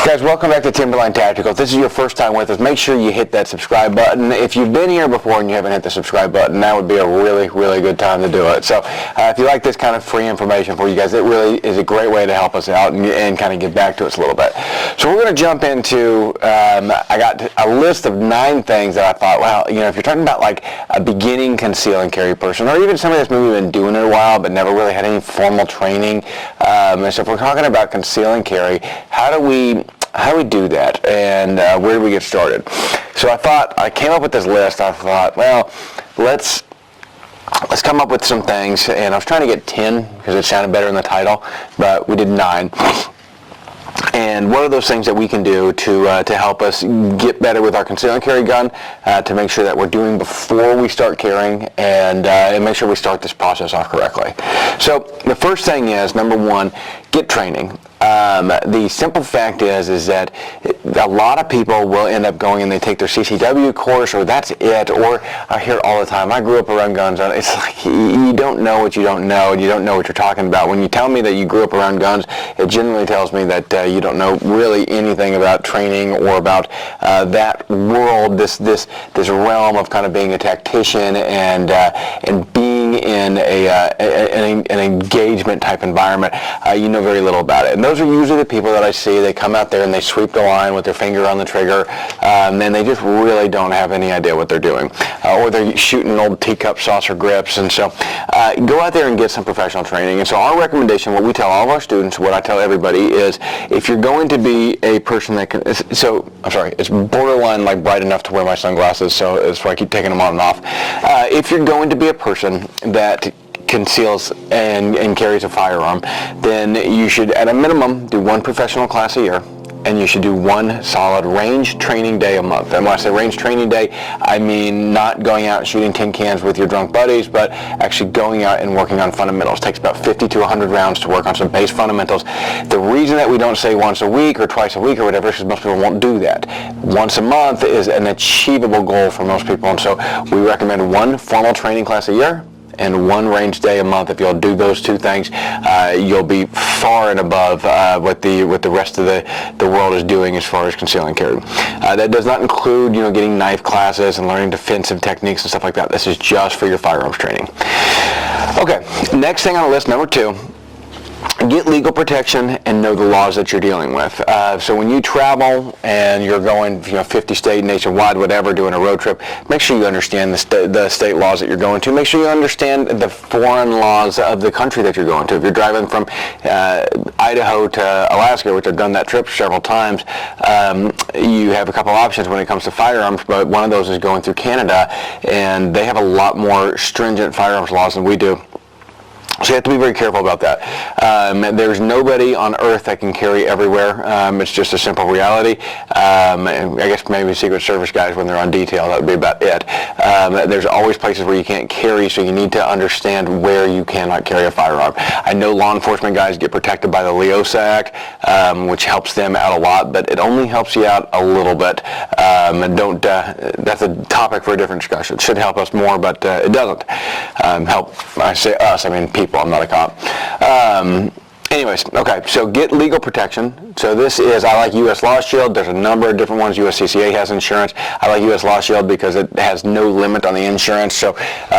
Guys, welcome back to Timberline Tactical. If this is your first time with us, make sure you hit that subscribe button. If you've been here before and you haven't hit the subscribe button, that would be a really, really good time to do it. So if you like this kind of free information for you guys, it really is a great way to help us out and kind of get back to us a little bit. So we're going to jump into, I got a list of 9 things that I thought, well, you know, if you're talking about like a beginning conceal and carry person, or even somebody that's maybe been doing it a while but never really had any formal training, so if we're talking about conceal and carry, how do we do that, and where do we get started? So I came up with this list. I thought, well, let's come up with some things, and I was trying to get 10 because it sounded better in the title, but we did 9. And what are those things that we can do to help us get better with our conceal and carry gun, to make sure that we're doing before we start carrying, and make sure we start this process off correctly. So the first thing is, number 1, get training. The simple fact is that a lot of people will end up going and they take their CCW course, or that's it, or I hear all the time, I grew up around guns. It's like you don't know what you don't know, and you don't know what you're talking about. When you tell me that you grew up around guns, it generally tells me that you don't know really anything about training or about that world, this realm of kind of being a tactician and being in an engagement type environment. You know very little about it. And those are usually the people that I see. They come out there and they sweep the line with their finger on the trigger, and they just really don't have any idea what they're doing. Or they're shooting old teacup saucer grips. And so go out there and get some professional training. And so our recommendation, what we tell all of our students, what I tell everybody is, if you're going to be a person that can, it's borderline like bright enough to wear my sunglasses, so it's why I keep taking them on and off. If you're going to be a person that conceals and carries a firearm, then you should at a minimum do 1 professional class a year, and you should do 1 solid range training day a month. And when I say range training day, I mean not going out and shooting tin cans with your drunk buddies, but actually going out and working on fundamentals. It takes about 50 to 100 rounds to work on some base fundamentals. The reason that we don't say once a week or twice a week or whatever is because most people won't do that. Once a month is an achievable goal for most people, and so we recommend 1 formal training class a year and 1 range day a month. If you'll do those 2 things, you'll be far and above what the rest of the world is doing as far as conceal and carry. That does not include, getting knife classes and learning defensive techniques and stuff like that. This is just for your firearms training. Okay, next thing on the list, number 2. Get legal protection and know the laws that you're dealing with. So when you travel and you're going, 50 state, nationwide, whatever, doing a road trip, make sure you understand the state laws that you're going to. Make sure you understand the foreign laws of the country that you're going to. If you're driving from Idaho to Alaska, which I've done that trip several times, you have a couple options when it comes to firearms, but one of those is going through Canada, and they have a lot more stringent firearms laws than we do. So you have to be very careful about that. There's nobody on earth that can carry everywhere. It's just a simple reality. I guess maybe Secret Service guys, when they're on detail, that would be about it. There's always places where you can't carry, so you need to understand where you cannot carry a firearm. I know law enforcement guys get protected by the LEOSA Act, which helps them out a lot, but it only helps you out a little bit. That's a topic for a different discussion. It should help us more, but it doesn't help. I say us, I mean people. I'm not a cop. Anyways, okay, so get legal protection. So this is, I like U.S. Law Shield. There's a number of different ones. USCCA has insurance. I like U.S. Law Shield because it has no limit on the insurance. So,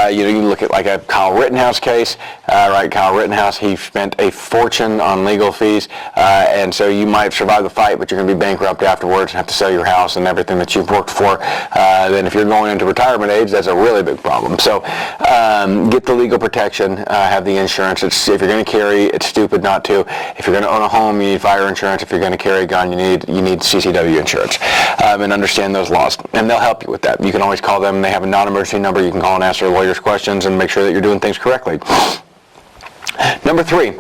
you can look at like a Kyle Rittenhouse case, right? Kyle Rittenhouse, he spent a fortune on legal fees, and so you might survive the fight, but you're going to be bankrupt afterwards and have to sell your house and everything that you've worked for. Then if you're going into retirement age, that's a really big problem. So, get the legal protection, have the insurance. If you're going to carry, it's stupid not to. If you're going to own a home, you need fire insurance. If you're going to carry a gun, you need CCW insurance, and understand those laws. And they'll help you with that. You can always call them. They have a non-emergency number. You can call and ask their lawyers questions and make sure that you're doing things correctly. Number 3,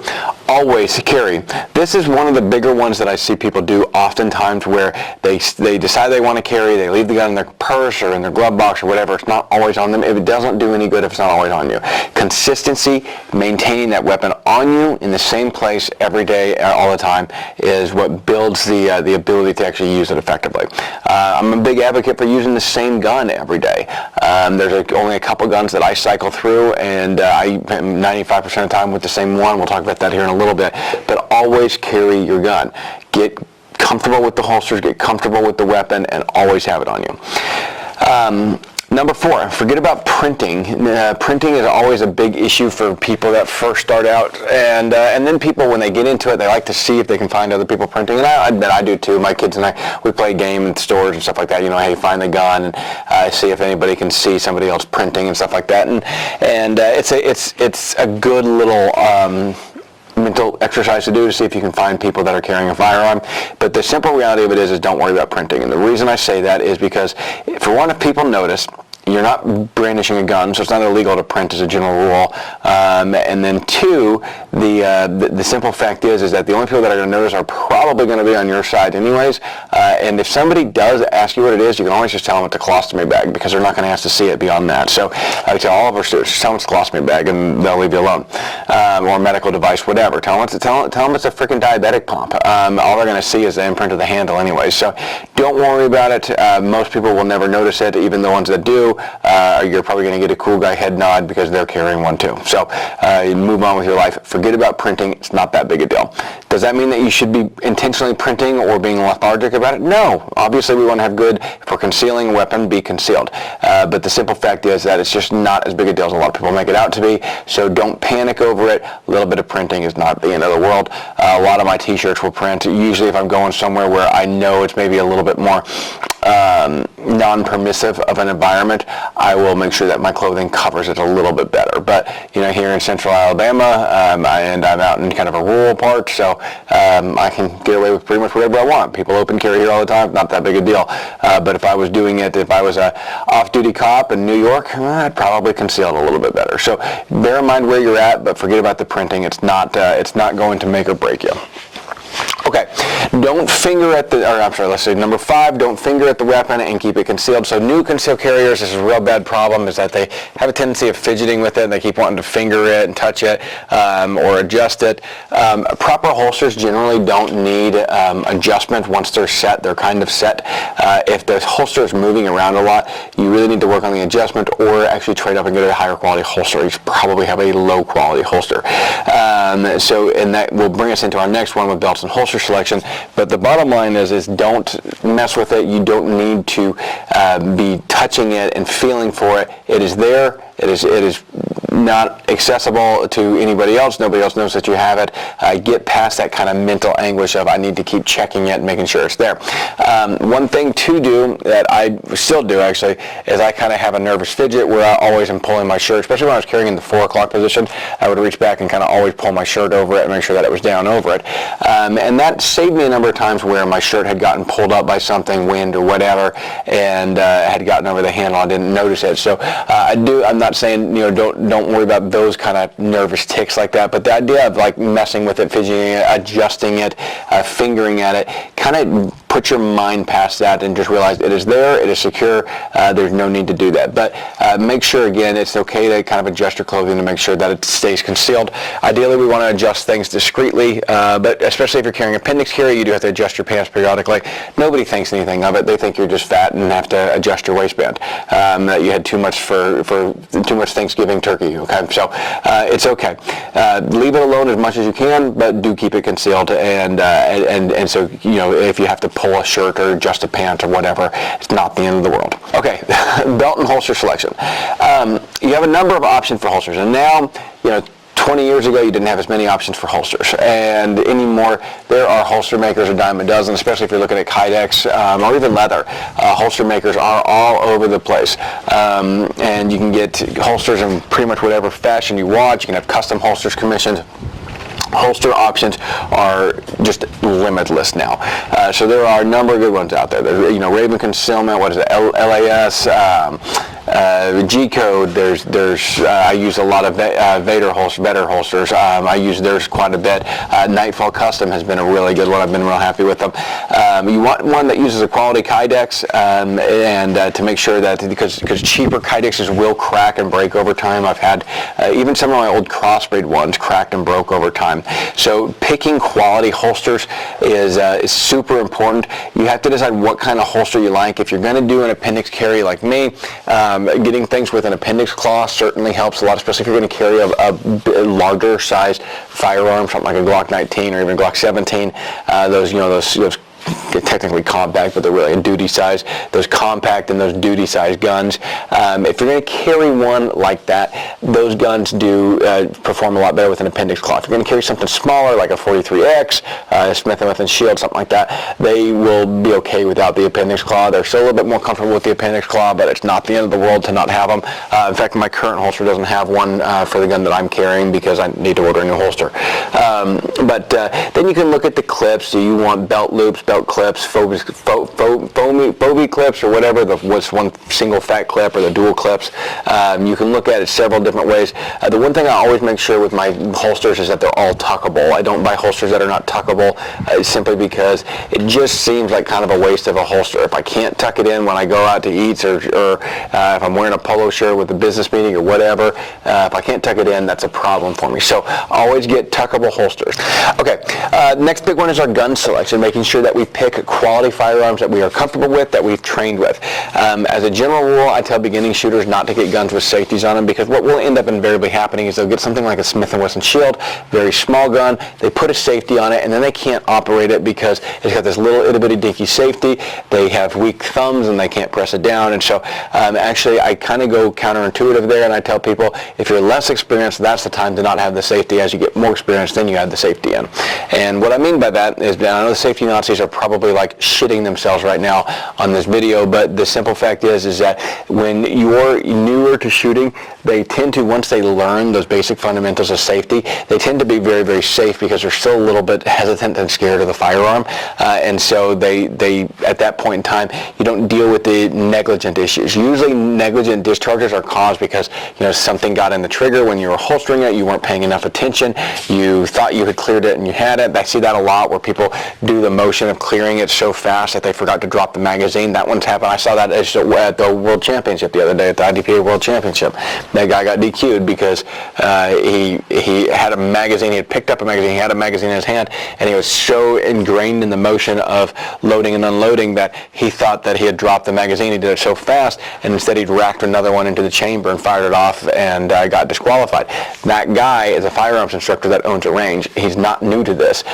always carry. This is one of the bigger ones that I see people do oftentimes, where they decide they want to carry, they leave the gun in their purse or in their glove box or whatever. It's not always on them. It doesn't do any good if it's not always on you. Consistency, maintaining that weapon on you in the same place every day, all the time, is what builds the ability to actually use it effectively. I'm a big advocate for using the same gun every day. There's only a couple guns that I cycle through, and I am 95% of the time with the same one. We'll talk about that here in a little bit. But always carry your gun. Get comfortable with the holsters, get comfortable with the weapon, and always have it on you. Number 4, forget about printing. Printing is always a big issue for people that first start out, and then people, when they get into it, they like to see if they can find other people printing, and I admit I do too. My kids and I, we play a game in stores and stuff like that. Hey, find the gun, and see if anybody can see somebody else printing and stuff like that, and it's a good little mental exercise to do to see if you can find people that are carrying a firearm. But the simple reality of it is don't worry about printing. And the reason I say that is because, for one, if people notice, you're not brandishing a gun, so it's not illegal to print as a general rule. And then 2, the simple fact is that the only people that are going to notice are probably going to be on your side anyways. And if somebody does ask you what it is, you can always just tell them it's a colostomy bag, because they're not going to ask to see it beyond that. So I tell all of our students, just tell them it's a colostomy bag, and they'll leave you alone. Or a medical device, whatever. Tell them it's a freaking diabetic pump. All they're going to see is the imprint of the handle anyway. So don't worry about it. Most people will never notice it, even the ones that do. You're probably going to get a cool guy head nod because they're carrying one too. So you move on with your life. Forget about printing. It's not that big a deal. Does that mean that you should be intentionally printing or being lethargic about it? No. Obviously, we want to have good, for concealing a weapon, be concealed. But the simple fact is that it's just not as big a deal as a lot of people make it out to be. So don't panic over it. A little bit of printing is not the end of the world. A lot of my t-shirts will print. Usually if I'm going somewhere where I know it's maybe a little bit more non-permissive of an environment, I will make sure that my clothing covers it a little bit better. But here in central Alabama, and I'm out in kind of a rural part, so I can get away with pretty much whatever I want. People open carry here all the time, not that big a deal. But if I was doing it, if I was a off-duty cop in New York, I'd probably conceal it a little bit better. So bear in mind where you're at, but forget about the printing. It's not going to make or break you. Okay, don't finger at let's say number 5, don't finger at the weapon and keep it concealed. So new concealed carriers, this is a real bad problem, is that they have a tendency of fidgeting with it, and they keep wanting to finger it and touch it or adjust it. Proper holsters generally don't need adjustment once they're set. They're kind of set. If the holster is moving around a lot, you really need to work on the adjustment, or actually trade up and get a higher quality holster. You should probably have a low quality holster. And that will bring us into our next one with belts and holster selection. But the bottom line is don't mess with it. You don't need to be touching it and feeling for it. It is there. It is not accessible to anybody else. Nobody else knows that you have it. Get past that kind of mental anguish of I need to keep checking it and making sure it's there. One thing to do that I still do actually is I kind of have a nervous fidget where I always am pulling my shirt, especially when I was carrying in the 4 o'clock position. I would reach back and kind of always pull my shirt over it and make sure that it was down over it. And that saved me a number of times where my shirt had gotten pulled up by something, wind or whatever, and had gotten over the handle. I didn't notice it. So I'm not saying don't worry about those kind of nervous tics like that, but the idea of like messing with it, fidgeting it, adjusting it, fingering at it, kind of put your mind past that and just realize it is there, it is secure, there's no need to do that. But make sure, again, it's okay to kind of adjust your clothing to make sure that it stays concealed. Ideally, we want to adjust things discreetly, but especially if you're carrying appendix carry, you do have to adjust your pants periodically. Nobody thinks anything of it. They think you're just fat and have to adjust your waistband, that you had too much for too much Thanksgiving turkey. Okay, so it's okay. Leave it alone as much as you can, but do keep it concealed. And so if you have to pull a shirt or adjust a pant or whatever, it's not the end of the world. Okay, belt and holster selection. You have a number of options for holsters, and now 20 years ago, you didn't have as many options for holsters, and anymore, there are holster makers a dime a dozen, especially if you're looking at Kydex or even leather. Holster makers are all over the place, and you can get holsters in pretty much whatever fashion you want. You can have custom holsters commissioned. Holster options are just limitless now. So there are a number of good ones out there. There's, Raven Concealment, what is it, LAS, G-Code. There's I use a lot of Vetter holsters. I use theirs quite a bit. Nightfall Custom has been a really good one. I've been real happy with them. You want one that uses a quality Kydex, and to make sure that, because cheaper Kydexes will crack and break over time. I've had even some of my old crossbreed ones cracked and broke over time. So picking quality holsters is super important. You have to decide what kind of holster you like. If you're going to do an appendix carry like me, getting things with an appendix claw certainly helps a lot, especially if you're going to carry a larger size firearm, something like a Glock 19 or even Glock 17. Those technically compact, but they're really a duty size. Those compact and those duty size guns. If you're going to carry one like that, those guns do perform a lot better with an appendix claw. If you're going to carry something smaller like a 43X, Smith & Wesson Shield, something like that, they will be okay without the appendix claw. They're still a little bit more comfortable with the appendix claw, but it's not the end of the world to not have them. In fact, my current holster doesn't have one for the gun that I'm carrying because I need to order a new holster. But then you can look at the clips. Do you want belt loops, belt clips, foamy clips, or whatever, what's one single fat clip or the dual clips? You can look at it several different ways. The one thing I always make sure with my holsters is that they're all tuckable. I don't buy holsters that are not tuckable simply because it just seems like kind of a waste of a holster. If I can't tuck it in when I go out to eat, or if I'm wearing a polo shirt with a business meeting or whatever, if I can't tuck it in, that's a problem for me. So always get tuckable holsters. Okay, next big one is our gun selection, making sure that we pick quality firearms that we are comfortable with, that we've trained with. As a general rule, I tell beginning shooters not to get guns with safeties on them, because what will end up invariably happening is they'll get something like a Smith & Wesson Shield, very small gun, they put a safety on it, and then they can't operate it because it's got this little itty bitty dinky safety. They have weak thumbs and they can't press it down. And so actually I kind of go counterintuitive there, and I tell people if you're less experienced, that's the time to not have the safety. As you get more experienced, then you add the safety in. And what I mean by that is, I know the safety Nazis are probably like shitting themselves right now on this video, but the simple fact is that when you're newer to shooting, they tend to, once they learn those basic fundamentals of safety, they tend to be very, very safe because they're still a little bit hesitant and scared of the firearm. And so they at that point in time, you don't deal with the negligent issues. Usually negligent discharges are caused because something got in the trigger when you were holstering it, you weren't paying enough attention, you thought you had cleared it and you had it. I see that a lot where people do the motion of clearing it so fast that they forgot to drop the magazine. That one's happened. I saw that at the World Championship the other day, at the IDPA World Championship. That guy got DQ'd because he had a magazine, he had picked up a magazine, he had a magazine in his hand, and he was so ingrained in the motion of loading and unloading that he thought that he had dropped the magazine. He did it so fast, and instead he'd racked another one into the chamber and fired it off and got disqualified. That guy is a firearms instructor that owns a range. He's not new to this.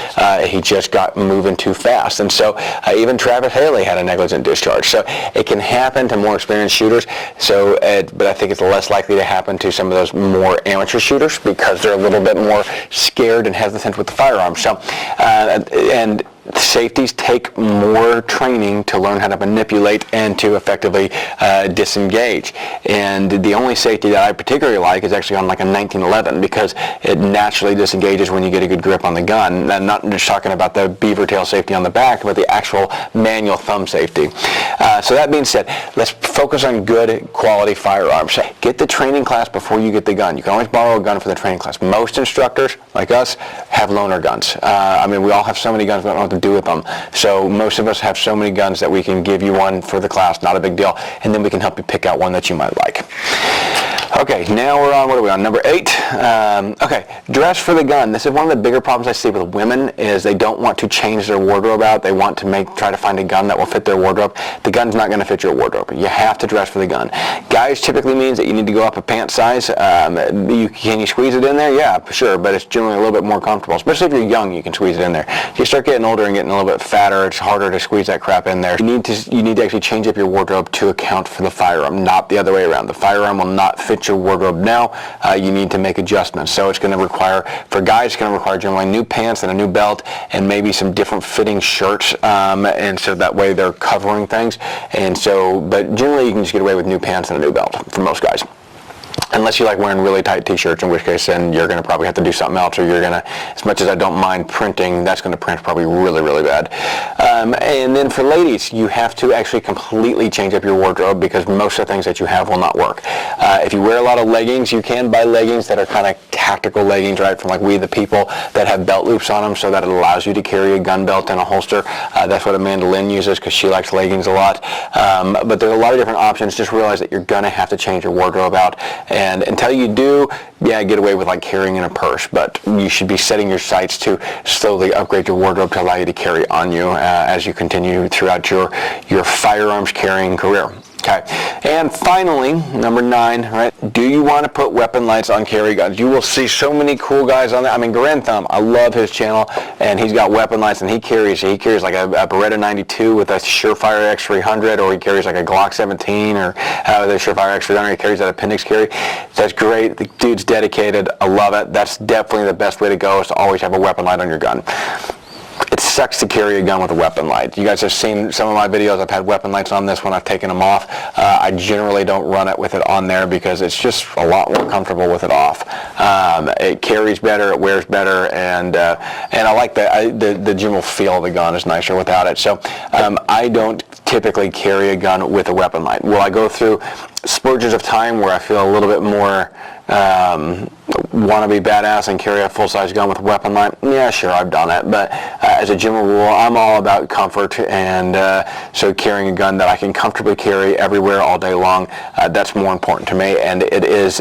He just got moving too fast. And so even Travis Haley had a negligent discharge. So it can happen to more experienced shooters. So, but I think it's less likely to happen to some of those more amateur shooters because they're a little bit more scared and hesitant with the firearm. So, and safeties take more training to learn how to manipulate and to effectively disengage. And the only safety that I particularly like is actually on like a 1911 because it naturally disengages when you get a good grip on the gun. And I'm not just talking about the beaver tail safety on the back, but the actual manual thumb safety. So that being said, let's focus on good quality firearms. Get the training class before you get the gun. You can always borrow a gun for the training class. Most instructors, like us, have loaner guns. I mean, we all have so many guns, we don't know what to do with them. So most of us have so many guns that we can give you one for the class, not a big deal, and then we can help you pick out one that you might like. Okay, now we're on, what are we on, number 8? Okay, dress for the gun. This is one of the bigger problems I see with women is they don't want to change their wardrobe out. They want to try to find a gun that will fit their wardrobe. The gun's not going to fit your wardrobe. You have to dress for the gun. Guys typically means that you need to go up a pant size. Can you squeeze it in there? Yeah, for sure, but it's generally a little bit more comfortable. Especially if you're young, you can squeeze it in there. If you start getting older and getting a little bit fatter, it's harder to squeeze that crap in there. You need to actually change up your wardrobe to account for the firearm, not the other way around. The firearm will not fit your wardrobe now. You need to make adjustments. So it's going to require, for guys, it's going to require generally new pants and a new belt and maybe some different fitting shirts, and so that way they're covering things. And so, but generally you can just get away with new pants and a new belt for most guys. Unless you like wearing really tight t-shirts, in which case then you're going to probably have to do something else, or you're going to, as much as I don't mind printing, that's going to print probably really, really bad. And then for ladies, you have to actually completely change up your wardrobe because most of the things that you have will not work. If you wear a lot of leggings, you can buy leggings that are kind of tactical leggings, right, from like We the People that have belt loops on them so that it allows you to carry a gun belt and a holster. That's what Amanda Lynn uses because she likes leggings a lot. But there's a lot of different options. Just realize that you're going to have to change your wardrobe out. And until you do, yeah, get away with like carrying in a purse, but you should be setting your sights to slowly upgrade your wardrobe to allow you to carry on you as you continue throughout your firearms carrying career. Okay, and finally, number 9, right? Do you want to put weapon lights on carry guns? You will see so many cool guys on that. I mean, Grantham, I love his channel, and he's got weapon lights, and he carries like a Beretta 92 with a Surefire X300, or he carries like a Glock 17, or the Surefire X300. He carries that appendix carry. That's great. The dude's dedicated. I love it. That's definitely the best way to go, is to always have a weapon light on your gun. It sucks to carry a gun with a weapon light. You guys have seen some of my videos. I've had weapon lights on this when I've taken them off. I generally don't run it with it on there because it's just a lot more comfortable with it off. It carries better, it wears better, and I like the general feel of the gun is nicer without it. So I don't typically carry a gun with a weapon light. Will I go through splurges of time where I feel a little bit more want to be badass and carry a full-size gun with a weapon light? Yeah, sure, I've done it. But as a general rule, I'm all about comfort, and so carrying a gun that I can comfortably carry everywhere all day long, that's more important to me. And it is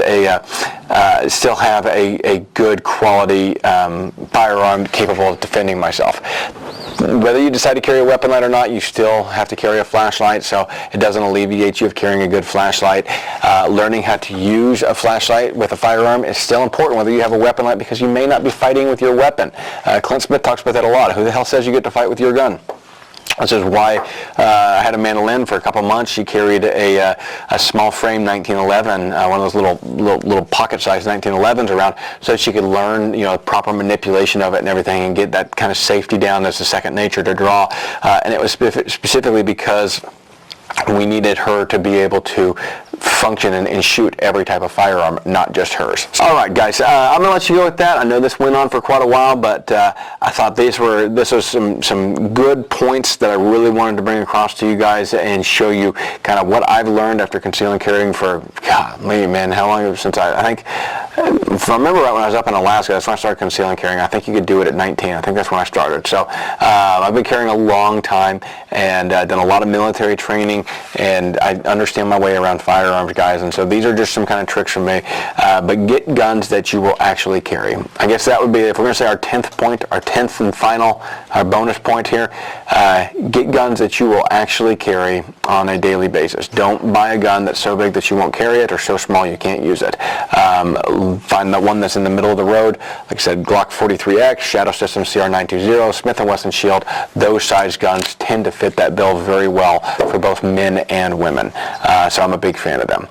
still have a good quality firearm capable of defending myself. Whether you decide to carry a weapon light or not, you still have to carry a flashlight, so it doesn't alleviate you of carrying a good flashlight. Learning how to use a flashlight with a firearm is still important, whether you have a weapon light, because you may not be fighting with your weapon. Clint Smith talks about that a lot. Who the hell says you get to fight with your gun? This is why I had Amanda Lynn for a couple months. She carried a small frame 1911, one of those little pocket-sized 1911s around, so that she could learn, proper manipulation of it and everything, and get that kind of safety down as a second nature to draw. And it was specifically because we needed her to be able to function and shoot every type of firearm, not just hers. All right, guys, I'm going to let you go with that. I know this went on for quite a while, but I thought this was some good points that I really wanted to bring across to you guys and show you kind of what I've learned after concealing carrying for, man, how long since I think, if I remember right, when I was up in Alaska, that's when I started concealing carrying. I think you could do it at 19. I think that's when I started. So I've been carrying a long time and done a lot of military training, and I understand my way around firearms, guys, and so these are just some kind of tricks from me. But get guns that you will actually carry. I guess that would be, if we're going to say our 10th point, our 10th and final, our bonus point here, get guns that you will actually carry on a daily basis. Don't buy a gun that's so big that you won't carry it, or so small you can't use it. Find the one that's in the middle of the road. Like I said, Glock 43X, Shadow System CR920, Smith & Wesson Shield, those size guns tend to fit that bill very well for both men and women. So I'm a big fan of them.